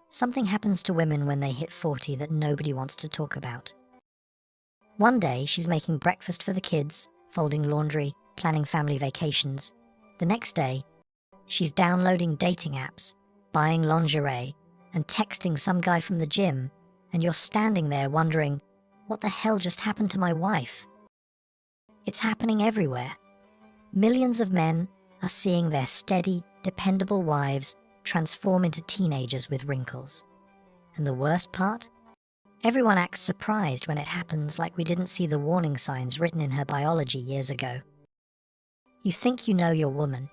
something happens to women when they hit 40 that nobody wants to talk about. One day, she's making breakfast for the kids, folding laundry, planning family vacations. The next day, she's downloading dating apps, buying lingerie, and texting some guy from the gym, and you're standing there wondering, what the hell just happened to my wife? It's happening everywhere. Millions of men are seeing their steady, dependable wives transform into teenagers with wrinkles. And the worst part? Everyone acts surprised when it happens, like we didn't see the warning signs written in her biology years ago. You think you know your woman.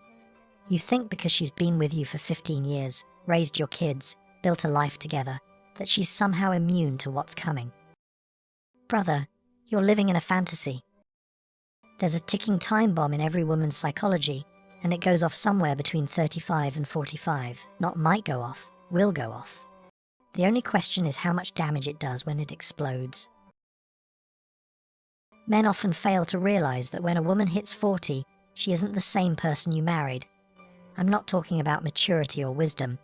You think because she's been with you for 15 years, raised your kids, built a life together, that she's somehow immune to what's coming. Brother, you're living in a fantasy. There's a ticking time bomb in every woman's psychology, and it goes off somewhere between 35 and 45. Not might go off, will go off. The only question is how much damage it does when it explodes. Men often fail to realize that when a woman hits 40, she isn't the same person you married. I'm not talking about maturity or wisdom.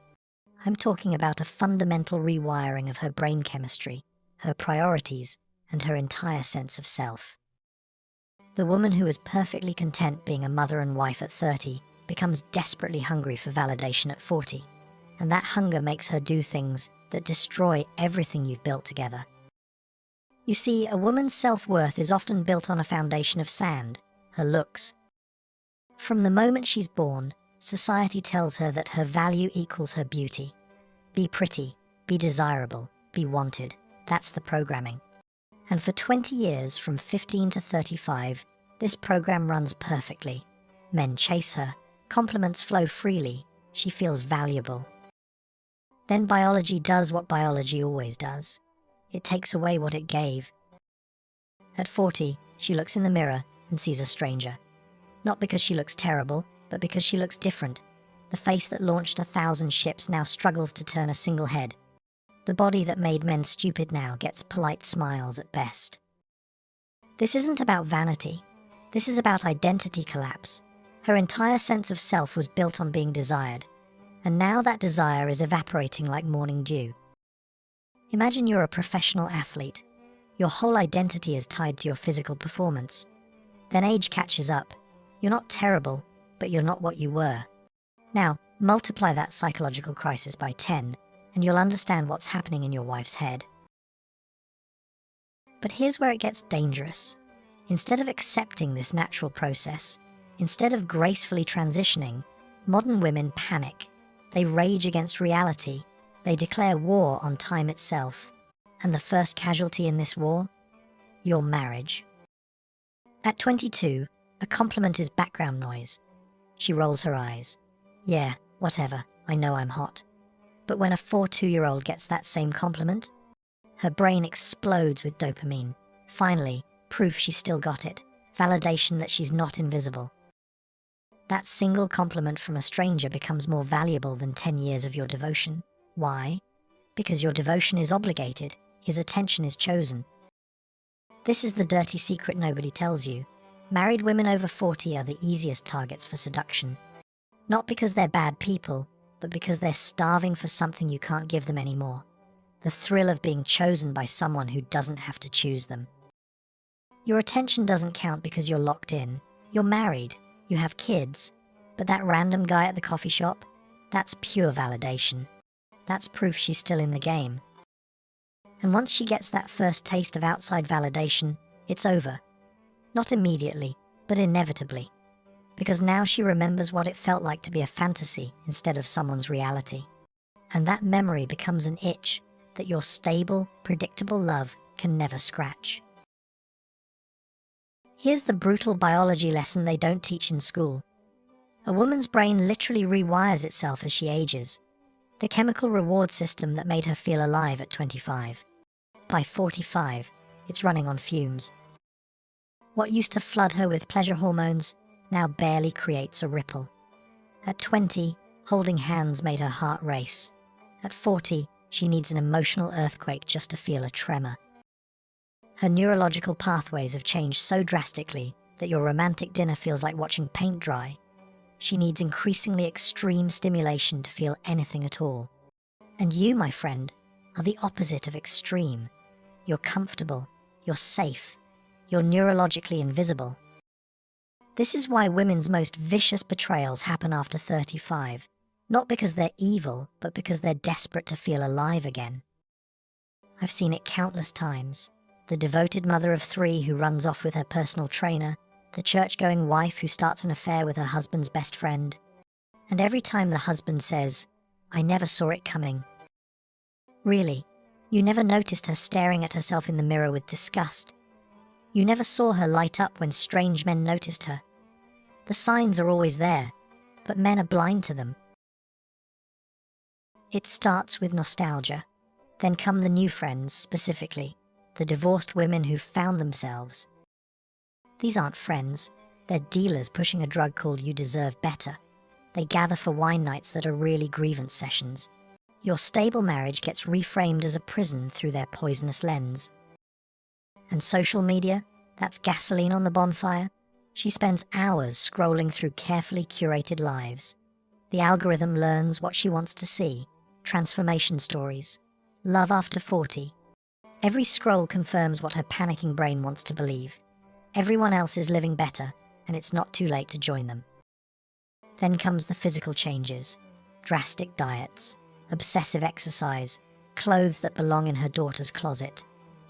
I'm talking about a fundamental rewiring of her brain chemistry, her priorities, and her entire sense of self. The woman who is perfectly content being a mother and wife at 30 becomes desperately hungry for validation at 40, and that hunger makes her do things that destroy everything you've built together. You see, a woman's self-worth is often built on a foundation of sand, her looks. From the moment she's born, society tells her that her value equals her beauty. Be pretty, be desirable, be wanted. That's the programming. And for 20 years, from 15 to 35, this program runs perfectly. Men chase her, compliments flow freely, she feels valuable. Then biology does what biology always does. It takes away what it gave. At 40, she looks in the mirror and sees a stranger. Not because she looks terrible, but because she looks different. The face that launched 1,000 ships now struggles to turn a single head. The body that made men stupid now gets polite smiles at best. This isn't about vanity. This is about identity collapse. Her entire sense of self was built on being desired, and now that desire is evaporating like morning dew. Imagine you're a professional athlete. Your whole identity is tied to your physical performance. Then age catches up. You're not terrible, but you're not what you were. Now, multiply that psychological crisis by 10, and you'll understand what's happening in your wife's head. But here's where it gets dangerous. Instead of accepting this natural process, instead of gracefully transitioning, modern women panic. They rage against reality. They declare war on time itself. And the first casualty in this war? Your marriage. At 22, a compliment is background noise. She rolls her eyes. Yeah, whatever, I know I'm hot. But when a 42-year-old gets that same compliment, her brain explodes with dopamine. Finally, proof she still got it. Validation that she's not invisible. That single compliment from a stranger becomes more valuable than 10 years of your devotion. Why? Because your devotion is obligated. His attention is chosen. This is the dirty secret nobody tells you. Married women over 40 are the easiest targets for seduction. Not because they're bad people, but because they're starving for something you can't give them anymore. The thrill of being chosen by someone who doesn't have to choose them. Your attention doesn't count because you're locked in. You're married. You have kids. But that random guy at the coffee shop? That's pure validation. That's proof she's still in the game. And once she gets that first taste of outside validation, it's over. Not immediately, but inevitably. Because now she remembers what it felt like to be a fantasy instead of someone's reality. And that memory becomes an itch that your stable, predictable love can never scratch. Here's the brutal biology lesson they don't teach in school. A woman's brain literally rewires itself as she ages. The chemical reward system that made her feel alive at 25. By 45, it's running on fumes. What used to flood her with pleasure hormones now barely creates a ripple. At 20, holding hands made her heart race. At 40, she needs an emotional earthquake just to feel a tremor. Her neurological pathways have changed so drastically that your romantic dinner feels like watching paint dry. She needs increasingly extreme stimulation to feel anything at all. And you, my friend, are the opposite of extreme. You're comfortable, you're safe, you're neurologically invisible. This is why women's most vicious betrayals happen after 35, not because they're evil, but because they're desperate to feel alive again. I've seen it countless times. The devoted mother of 3 who runs off with her personal trainer, the church-going wife who starts an affair with her husband's best friend. And every time the husband says, "I never saw it coming." Really, you never noticed her staring at herself in the mirror with disgust. You never saw her light up when strange men noticed her. The signs are always there, but men are blind to them. It starts with nostalgia. Then come the new friends, specifically, the divorced women who've found themselves. These aren't friends, they're dealers pushing a drug called "You Deserve Better." They gather for wine nights that are really grievance sessions. Your stable marriage gets reframed as a prison through their poisonous lens. And social media, that's gasoline on the bonfire. She spends hours scrolling through carefully curated lives. The algorithm learns what she wants to see: transformation stories, love after 40. Every scroll confirms what her panicking brain wants to believe. Everyone else is living better, and it's not too late to join them. Then comes the physical changes: drastic diets, obsessive exercise, clothes that belong in her daughter's closet.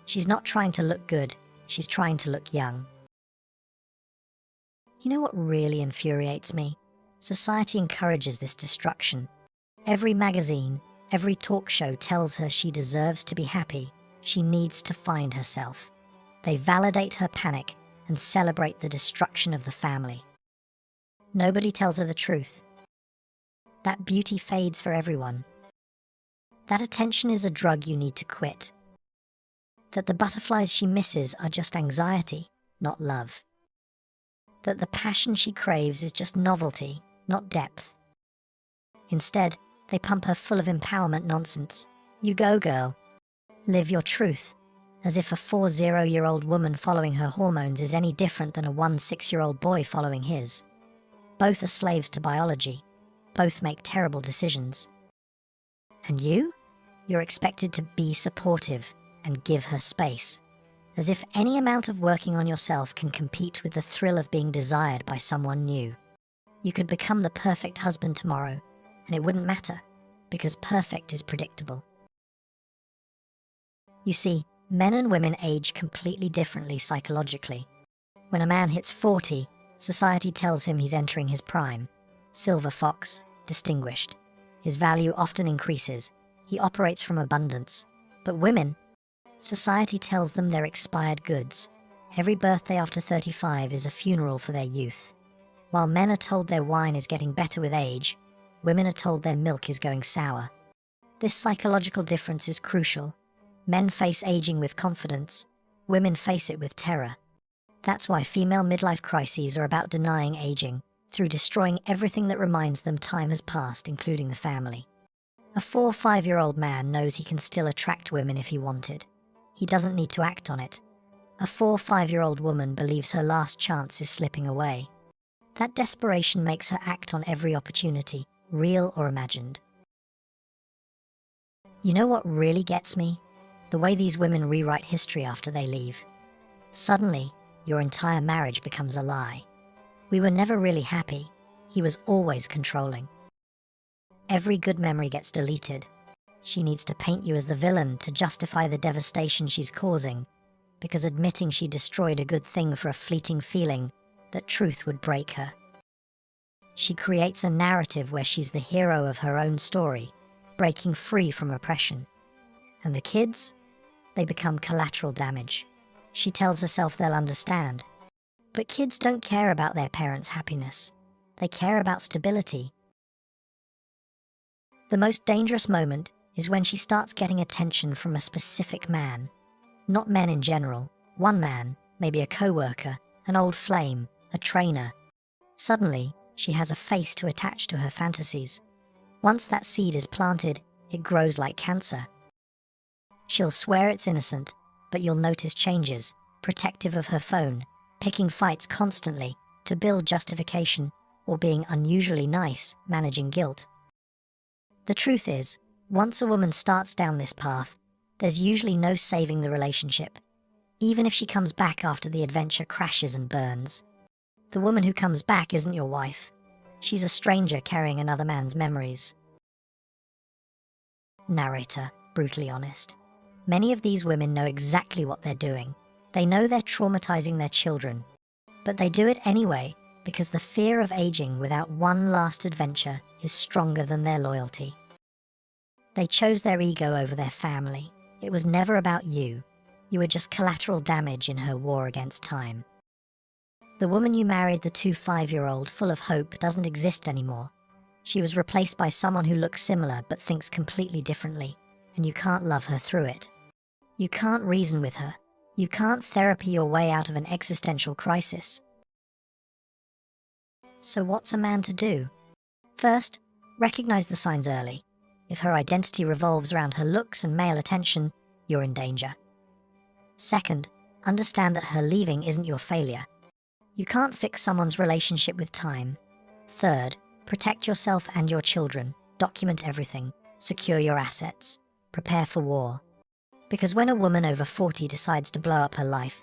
She's not trying to look good, she's trying to look young. You know what really infuriates me? Society encourages this destruction. Every magazine, every talk show tells her she deserves to be happy, she needs to find herself. They validate her panic and celebrate the destruction of the family. Nobody tells her the truth. That beauty fades for everyone. That attention is a drug you need to quit. That the butterflies she misses are just anxiety, not love. That the passion she craves is just novelty, not depth. Instead, they pump her full of empowerment nonsense. "You go, girl. Live your truth." As if a 40-year-old woman following her hormones is any different than a 16-year-old boy following his. Both are slaves to biology. Both make terrible decisions. And you? You're expected to be supportive and give her space. As if any amount of working on yourself can compete with the thrill of being desired by someone new. You could become the perfect husband tomorrow, and it wouldn't matter, because perfect is predictable. You see, men and women age completely differently psychologically. When a man hits 40, society tells him he's entering his prime. Silver fox, distinguished. His value often increases. He operates from abundance. But women, society tells them they're expired goods. Every birthday after 35 is a funeral for their youth. While men are told their wine is getting better with age, women are told their milk is going sour. This psychological difference is crucial. Men face aging with confidence, women face it with terror. That's why female midlife crises are about denying aging, through destroying everything that reminds them time has passed, including the family. A 4 or 5-year-old man knows he can still attract women if he wanted. He doesn't need to act on it. A 4 or 5-year-old woman believes her last chance is slipping away. That desperation makes her act on every opportunity, real or imagined. You know what really gets me? The way these women rewrite history after they leave. Suddenly, your entire marriage becomes a lie. We were never really happy. He was always controlling. Every good memory gets deleted. She needs to paint you as the villain to justify the devastation she's causing, because admitting she destroyed a good thing for a fleeting feeling, that truth would break her. She creates a narrative where she's the hero of her own story, breaking free from oppression. And the kids? They become collateral damage. She tells herself they'll understand. But kids don't care about their parents' happiness. They care about stability. The most dangerous moment is when she starts getting attention from a specific man. Not men in general. One man, maybe a co-worker, an old flame, a trainer. Suddenly, she has a face to attach to her fantasies. Once that seed is planted, it grows like cancer. She'll swear it's innocent, but you'll notice changes, protective of her phone, picking fights constantly to build justification, or being unusually nice, managing guilt. The truth is, Once a woman starts down this path, there's usually no saving the relationship, even if she comes back after the adventure crashes and burns. The woman who comes back isn't your wife. She's a stranger carrying another man's memories. Narrator, brutally honest. Many of these women know exactly what they're doing. They know they're traumatizing their children, but they do it anyway because the fear of aging without one last adventure is stronger than their loyalty. They chose their ego over their family. It was never about you. You were just collateral damage in her war against time. The woman you married, the 5-year-old full of hope, doesn't exist anymore. She was replaced by someone who looks similar but thinks completely differently, and you can't love her through it. You can't reason with her. You can't therapy your way out of an existential crisis. So what's a man to do? First, recognize the signs early. If her identity revolves around her looks and male attention, you're in danger. Second, understand that her leaving isn't your failure. You can't fix someone's relationship with time. Third, protect yourself and your children. Document everything. Secure your assets. Prepare for war. Because when a woman over 40 decides to blow up her life,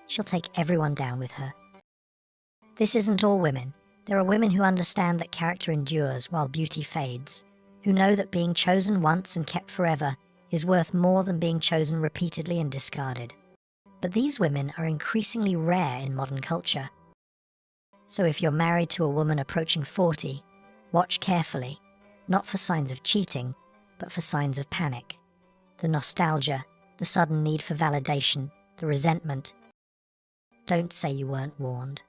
she'll take everyone down with her. This isn't all women. There are women who understand that character endures while beauty fades, who know that being chosen once and kept forever is worth more than being chosen repeatedly and discarded. But these women are increasingly rare in modern culture. So if you're married to a woman approaching 40, watch carefully, not for signs of cheating, but for signs of panic. The nostalgia, the sudden need for validation, the resentment. Don't say you weren't warned.